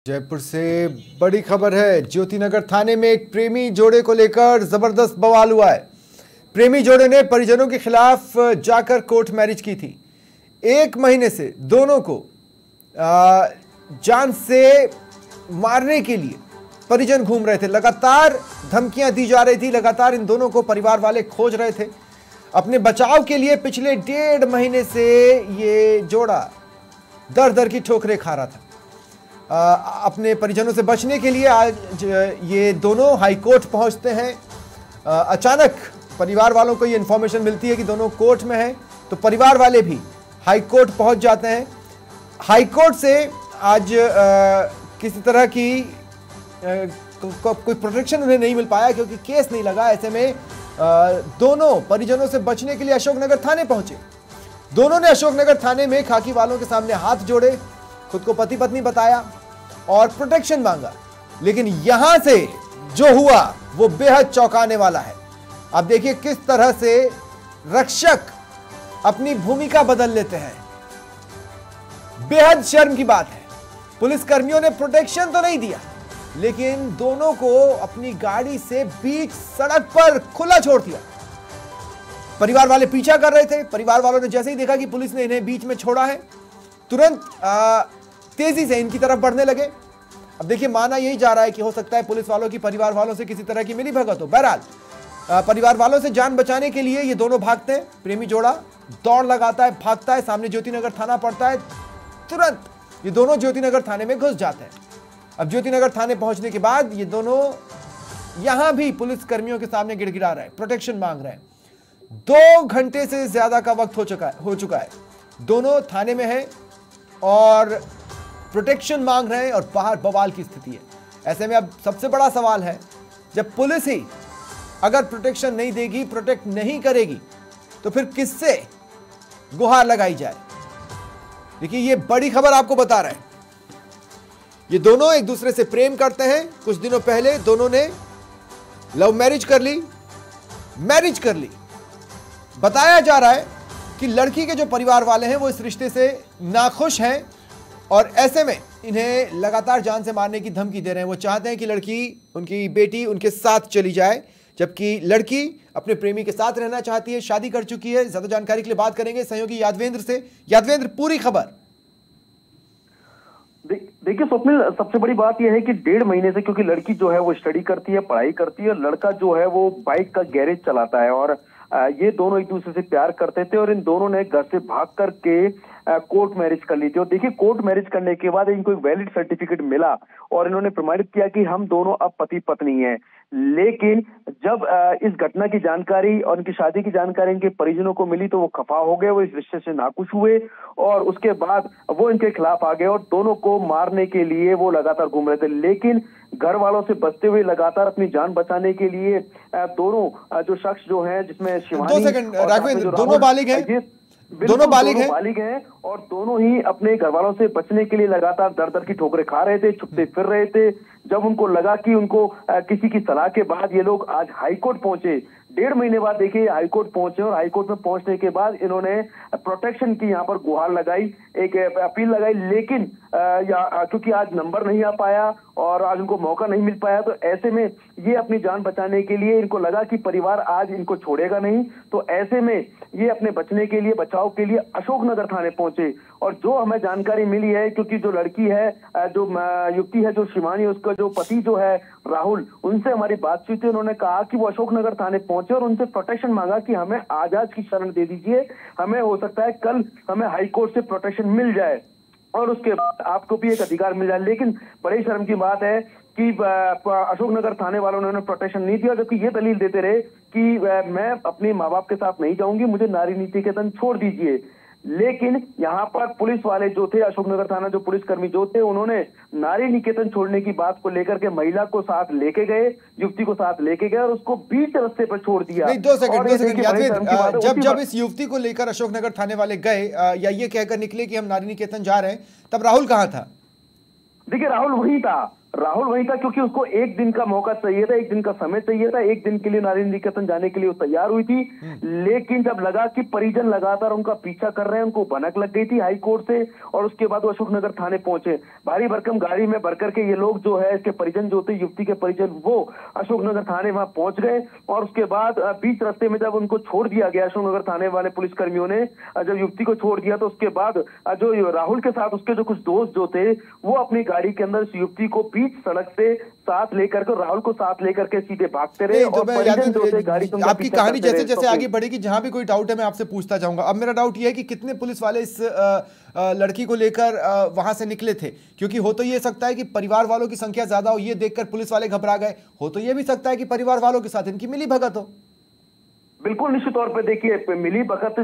जयपुर से बड़ी खबर है। ज्योतिनगर थाने में एक प्रेमी जोड़े को लेकर जबरदस्त बवाल हुआ है। प्रेमी जोड़े ने परिजनों के खिलाफ जाकर कोर्ट मैरिज की थी। 1 महीने से दोनों को जान से मारने के लिए परिजन घूम रहे थे। लगातार धमकियां दी जा रही थी। लगातार इन दोनों को परिवार वाले खोज रहे थे। अपने बचाव के लिए पिछले 1.5 महीने से ये जोड़ा दर दर की ठोकरें खा रहा था। अपने परिजनों से बचने के लिए आज ये दोनों हाईकोर्ट पहुंचते हैं। अचानक परिवार वालों को ये इंफॉर्मेशन मिलती है कि दोनों कोर्ट में हैं, तो परिवार वाले भी हाईकोर्ट पहुंच जाते हैं। हाईकोर्ट से आज किसी तरह की कोई प्रोटेक्शन उन्हें नहीं मिल पाया क्योंकि केस नहीं लगा। ऐसे में दोनों परिजनों से बचने के लिए अशोकनगर थाने पहुंचे। दोनों ने अशोकनगर थाने में खाकी वालों के सामने हाथ जोड़े, खुद को पति पत्नी बताया और प्रोटेक्शन मांगा। लेकिन यहां से जो हुआ वो बेहद चौंकाने वाला है। अब देखिए किस तरह से रक्षक अपनी भूमिका बदल लेते हैं। बेहद शर्म की बात है। पुलिस कर्मियों ने प्रोटेक्शन तो नहीं दिया, लेकिन दोनों को अपनी गाड़ी से बीच सड़क पर खुला छोड़ दिया। परिवार वाले पीछा कर रहे थे। परिवार वालों ने जैसे ही देखा कि पुलिस ने इन्हें बीच में छोड़ा है, तुरंत तेजी से इनकी तरफ बढ़ने लगे। अब देखिए माना यही जा रहा है कि हो सकता है पुलिस वालों की परिवार वालों से किसी तरह की मिली भगत हो। बहरहाल परिवार वालों से जान बचाने के लिए ये दोनों भागते हैं। प्रेमी जोड़ा दौड़ लगाता है, भागता है। सामने ज्योतिनगर थाना पड़ता है। तुरंत ये दोनों ज्योतिनगर थाने में घुस जाते हैं। अब ज्योतिनगर थाने पहुंचने के बाद ये दोनों यहां भी पुलिस कर्मियों के सामने गिड़गिड़ा रहे हैं, प्रोटेक्शन मांग रहे हैं। 2 घंटे से ज्यादा का वक्त हो चुका है। दोनों थाने में हैं और प्रोटेक्शन मांग रहे हैं और बाहर बवाल की स्थिति है। ऐसे में अब सबसे बड़ा सवाल है, जब पुलिस ही अगर प्रोटेक्शन नहीं देगी, प्रोटेक्ट नहीं करेगी, तो फिर किससे गुहार लगाई जाए। देखिए ये बड़ी खबर आपको बता रहे हैं। ये दोनों एक दूसरे से प्रेम करते हैं। कुछ दिनों पहले दोनों ने लव मैरिज कर ली। बताया जा रहा है कि लड़की के जो परिवार वाले हैं वो इस रिश्ते से नाखुश हैं और ऐसे में इन्हें लगातार जान से मारने की धमकी दे रहे हैं। वो चाहते हैं कि लड़की, उनकी बेटी उनके साथ चली जाए, जबकि लड़की अपने प्रेमी के साथ रहना चाहती है, शादी कर चुकी है। ज्यादा जानकारी के लिए बात करेंगे सहयोगी यादवेंद्र से। यादवेंद्र, पूरी खबर। देखिए स्वप्निल, सबसे बड़ी बात यह है कि 1.5 महीने से, क्योंकि लड़की जो है वो स्टडी करती है, पढ़ाई करती है, लड़का जो है वो बाइक का गैरेज चलाता है और ये दोनों एक दूसरे से प्यार करते थे और इन दोनों ने घर से भाग करके कोर्ट मैरिज कर ली थी। और देखिए कोर्ट मैरिज करने के बाद इनको एक वैलिड सर्टिफिकेट मिला और इन्होंने प्रमाणित किया कि हम दोनों अब पति पत्नी हैं। लेकिन जब इस घटना की जानकारी और उनकी शादी की जानकारी इनके परिजनों को मिली तो वो खफा हो गए, वो इस रिश्ते से नाखुश हुए और उसके बाद वो इनके खिलाफ आ गए और दोनों को मारने के लिए वो लगातार घूम रहे थे। लेकिन घर वालों से बचते हुए लगातार अपनी जान बचाने के लिए दोनों जो शख्स जो हैं, जिसमें शिवानी, 2 सेकंड राघवेंद्र, दोनों बालिग हैं। दोनों बालिग हैं और दोनों ही अपने घर वालों से बचने के लिए लगातार दर दर की ठोकरें खा रहे थे, छुपते फिर रहे थे। जब उनको लगा कि उनको किसी की सलाह के बाद ये लोग आज हाईकोर्ट पहुंचे, 1.5 महीने बाद देखिए हाईकोर्ट पहुंचे और हाईकोर्ट में पहुंचने के बाद इन्होंने प्रोटेक्शन की यहाँ पर गुहार लगाई, एक अपील लगाई। लेकिन क्योंकि आज नंबर नहीं आ पाया और आज उनको मौका नहीं मिल पाया, तो ऐसे में ये अपनी जान बचाने के लिए इनको लगा कि परिवार आज इनको छोड़ेगा नहीं, तो ऐसे में ये अपने बचने के लिए, बचाव के लिए अशोकनगर थाने पहुंचे। और जो हमें जानकारी मिली है, क्योंकि जो लड़की है, जो युवती है, जो शिवानी, उसका जो पति जो है राहुल, उनसे हमारी बातचीत हुई। उन्होंने कहा कि वो अशोकनगर थाने पहुंचे और उनसे प्रोटेक्शन मांगा कि हमें आजाद की शरण दे दीजिए, हमें हो सकता है कल हमें हाईकोर्ट से प्रोटेक्शन मिल जाए और उसके बाद आपको भी एक अधिकार मिल जाए। लेकिन बड़ी शर्म की बात है कि अशोकनगर थाने वालों ने उन्हें प्रोटेक्शन नहीं दिया, जबकि ये दलील देते रहे कि मैं अपने माँ बाप के साथ नहीं जाऊंगी, मुझे नारी निकेतन छोड़ दीजिए। लेकिन यहाँ पर पुलिस वाले जो थे, अशोकनगर थाना जो पुलिसकर्मी जो थे, उन्होंने नारी निकेतन छोड़ने की बात को लेकर के महिला को साथ लेके गए, युवती को साथ लेके गए और उसको बीच रास्ते पर छोड़ दिया। नहीं, 2 सेकंड यादवेंद्र, जब इस युवती को लेकर अशोकनगर थाने वाले गए या ये कहकर निकले कि हम नारी निकेतन जा रहे हैं, तब राहुल कहाँ था? देखिए राहुल वही था, राहुल वहीं था क्योंकि उसको एक दिन का मौका चाहिए था, एक दिन का समय चाहिए था, एक दिन के लिए नारी निकेतन जाने के लिए वो तैयार हुई थी। लेकिन जब लगा कि परिजन लगातार उनका पीछा कर रहे हैं, उनको भनक लग गई थी हाई कोर्ट से, और उसके बाद वो अशोकनगर थाने पहुंचे। भारी भरकम गाड़ी में भर करके ये लोग जो है, इसके परिजन जो थे, युवती के परिजन, वो अशोकनगर थाने वहां पहुंच गए। और उसके बाद बीच रास्ते में जब उनको छोड़ दिया गया, अशोकनगर थाने वाले पुलिस कर्मियों ने जब युवती को छोड़ दिया, तो उसके बाद जो राहुल के साथ उसके जो कुछ दोस्त जो थे, वो अपनी गाड़ी के अंदर इस युवती को बीच सड़क से साथ लेकर के, राहुल को साथ लेकर के सीधे भागते रहे। और आपकी कहानी जैसे जैसे आगे बढ़ेगी, जहां भी कोई डाउट है मैं आपसे पूछता जाऊंगा। अब मेरा डाउट यह है कि कितने पुलिस वाले इस लड़की को लेकर वहां से निकले थे, क्योंकि हो तो ये सकता है कि परिवार वालों की संख्या ज्यादा हो, ये देखकर पुलिस वाले घबरा गए, हो तो ये भी सकता है कि परिवार वालों के साथ इनकी मिली भगत हो। बिल्कुल निश्चित तौर पे देखिए, मिली भगत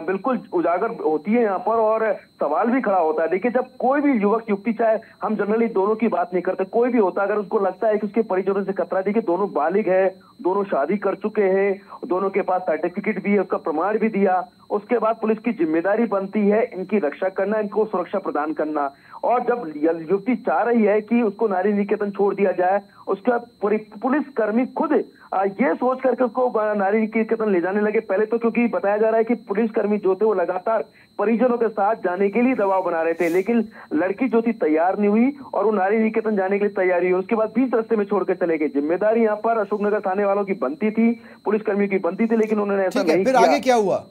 बिल्कुल उजागर होती है यहाँ पर, और सवाल भी खड़ा होता है। देखिए, जब कोई भी युवक युवती, चाहे हम जनरली दोनों की बात नहीं करते, कोई भी होता, अगर उसको लगता है कि उसके परिजनों से खतरा, देखिए दोनों बालिग है, दोनों शादी कर चुके हैं, दोनों के पास सर्टिफिकेट भी है, उसका प्रमाण भी दिया, उसके बाद पुलिस की जिम्मेदारी बनती है इनकी रक्षा करना, इनको सुरक्षा प्रदान करना। और जब युवती चाह रही है कि उसको नारी निकेतन छोड़ दिया जाए, उसका पुलिस कर्मी खुद ये सोच करके उसको नारी निकेतन ले जाने लगे। पहले तो क्योंकि बताया जा रहा है कि पुलिस कर्मी जो थे वो लगातार परिजनों के साथ जाने के लिए दबाव बना रहे थे, लेकिन लड़की जो थी तैयार नहीं हुई और वो नारी निकेतन जाने के लिए तैयारी हुई। उसके बाद बीच रास्ते में छोड़ के चले गए। जिम्मेदारी यहाँ पर अशोकनगर थाने वालों की बनती थी, पुलिस कर्मियों की बनती थी, लेकिन उन्होंने ऐसा नहीं किया। फिर आगे क्या हुआ?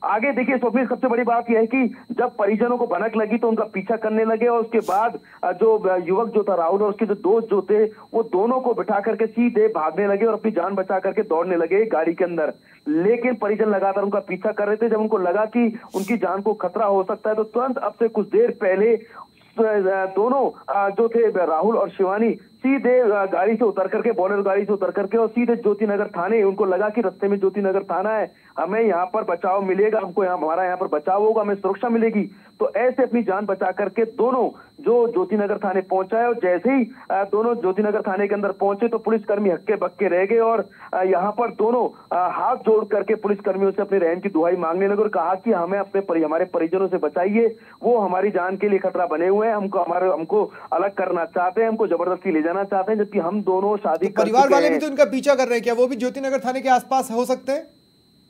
आगे देखिए स्वप्निल, सबसे बड़ी बात यह है कि जब परिजनों को भनक लगी तो उनका पीछा करने लगे, और उसके बाद जो युवक जो था राहुल और उसके जो दोस्त जो थे, वो दोनों को बिठा करके सीधे भागने लगे और अपनी जान बचा करके दौड़ने लगे गाड़ी के अंदर। लेकिन परिजन लगातार उनका पीछा कर रहे थे। जब उनको लगा कि उनकी जान को खतरा हो सकता है, तो तुरंत अब से कुछ देर पहले दोनों जो थे राहुल और शिवानी सीधे गाड़ी से उतर करके, बोलेरो गाड़ी से उतर करके, और सीधे ज्योतिनगर थाने, उनको लगा कि रास्ते में ज्योतिनगर थाना है, हमें यहाँ पर बचाव मिलेगा, हमको हमारा यहाँ पर बचाव होगा, हमें सुरक्षा मिलेगी, तो ऐसे अपनी जान बचा करके दोनों जो ज्योतिनगर थाने पहुंचा है। और जैसे ही दोनों ज्योतिनगर थाने के अंदर पहुंचे तो पुलिसकर्मी हक्के बक्के रह गए, और यहाँ पर दोनों हाथ जोड़ करके पुलिसकर्मियों से अपनी रहम की दुहाई मांगने लगे और कहा कि हमें हमारे परिजनों से बचाइए, वो हमारी जान के लिए खतरा बने हुए हैं, हमको अलग करना चाहते हैं, हमको जबरदस्ती ले जाना चाहते हैं, जबकि हम दोनों शादी कर चुके हैं। परिवार वाले भी तो इनका पीछा कर रहे हैं, क्या वो भी ज्योतिनगर थाने के आसपास हो सकते हैं?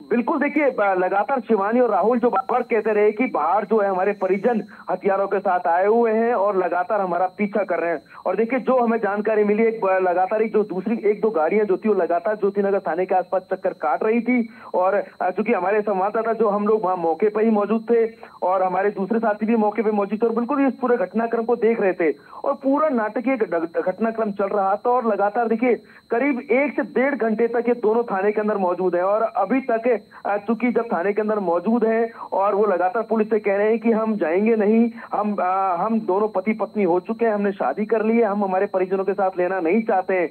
बिल्कुल, देखिए लगातार शिवानी और राहुल जो बार कहते रहे कि बाहर जो है हमारे परिजन हथियारों के साथ आए हुए हैं और लगातार हमारा पीछा कर रहे हैं। और देखिए, जो हमें जानकारी मिली, लगातार जो दूसरी एक दो गाड़ियां जो थी वो लगातार ज्योतिनगर थाने के आसपास चक्कर काट रही थी। और चूंकि हमारे संवाददाता जो हम लोग वहां मौके पर ही मौजूद थे और हमारे दूसरे साथी भी मौके पर मौजूद थे और बिल्कुल इस पूरे घटनाक्रम को देख रहे थे, और पूरा नाटकीय घटनाक्रम चल रहा था। और लगातार देखिए करीब 1 से 1.5 घंटे तक ये दोनों थाने के अंदर मौजूद है, और अभी तक चूंकि जब थाने के अंदर मौजूद है और वो लगातार पुलिस से कह रहे हैं कि हम जाएंगे नहीं, हम दोनों पति पत्नी हो चुके हैं, हमने शादी कर ली है, हम हमारे परिजनों के साथ लेना नहीं चाहते हैं।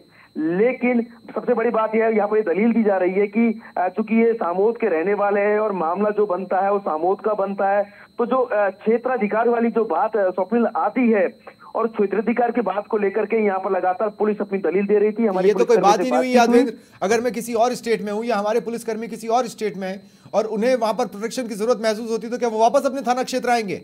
लेकिन सबसे बड़ी बात यह है, यहाँ पर दलील दी जा रही है कि चूंकि ये सामोद के रहने वाले हैं और मामला जो बनता है वो सामोद का बनता है, तो जो क्षेत्राधिकार वाली जो बात स्वप्निल आती है, और क्षेत्राधिकार की बात को लेकर के यहाँ पर लगातार पुलिस अपनी दलील दे रही थी। हमारी ये तो कोई बात ही नहीं हुई यादवेंद्र। अगर मैं किसी और स्टेट में हूँ या हमारे पुलिसकर्मी किसी और स्टेट में है और उन्हें वहां पर प्रोटेक्शन की जरूरत महसूस होती, तो क्या वो वापस अपने थाना क्षेत्र आएंगे?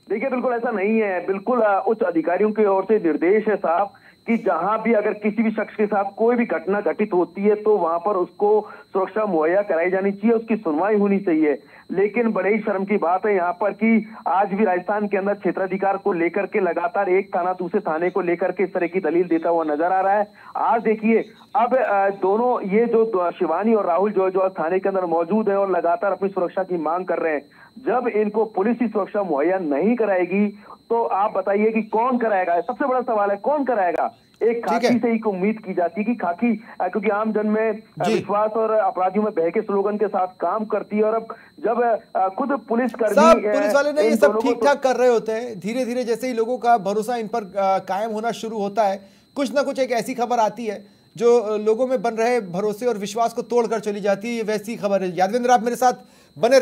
देखिए, बिल्कुल ऐसा नहीं है। बिल्कुल उच्च अधिकारियों की ओर से निर्देश है साहब कि जहां भी अगर किसी भी शख्स के साथ कोई भी घटना घटित होती है तो वहां पर उसको सुरक्षा मुहैया कराई जानी चाहिए, उसकी सुनवाई होनी चाहिए। लेकिन बड़े ही शर्म की बात है यहाँ पर कि आज भी राजस्थान के अंदर क्षेत्राधिकार को लेकर के लगातार एक थाना दूसरे थाने को लेकर के इस तरह की दलील देता हुआ नजर आ रहा है। आज देखिए, अब दोनों ये जो शिवानी और राहुल जो थाने के अंदर मौजूद है और लगातार अपनी सुरक्षा की मांग कर रहे हैं, जब इनको पुलिस की सुरक्षा मुहैया नहीं कराएगी तो आप बताइए कि कौन कराएगा? सबसे बड़ा सवाल है, कौन कराएगा? एक खाकी से ही उम्मीद की जाती है कि खाकी, क्योंकि आम जन में विश्वास और अपराधियों में भय के स्लोगन के साथ काम करती है, और अब जब खुद पुलिस वाले ने ये सब ठीक ठाक कर रहे होते हैं, धीरे धीरे जैसे ही लोगों का भरोसा इन पर कायम होना शुरू होता है, कुछ ना कुछ एक ऐसी खबर आती है जो लोगों में बन रहे भरोसे और विश्वास को तोड़कर चली जाती है। वैसी खबर है। यादवेंद्र, आप मेरे साथ बने रहे।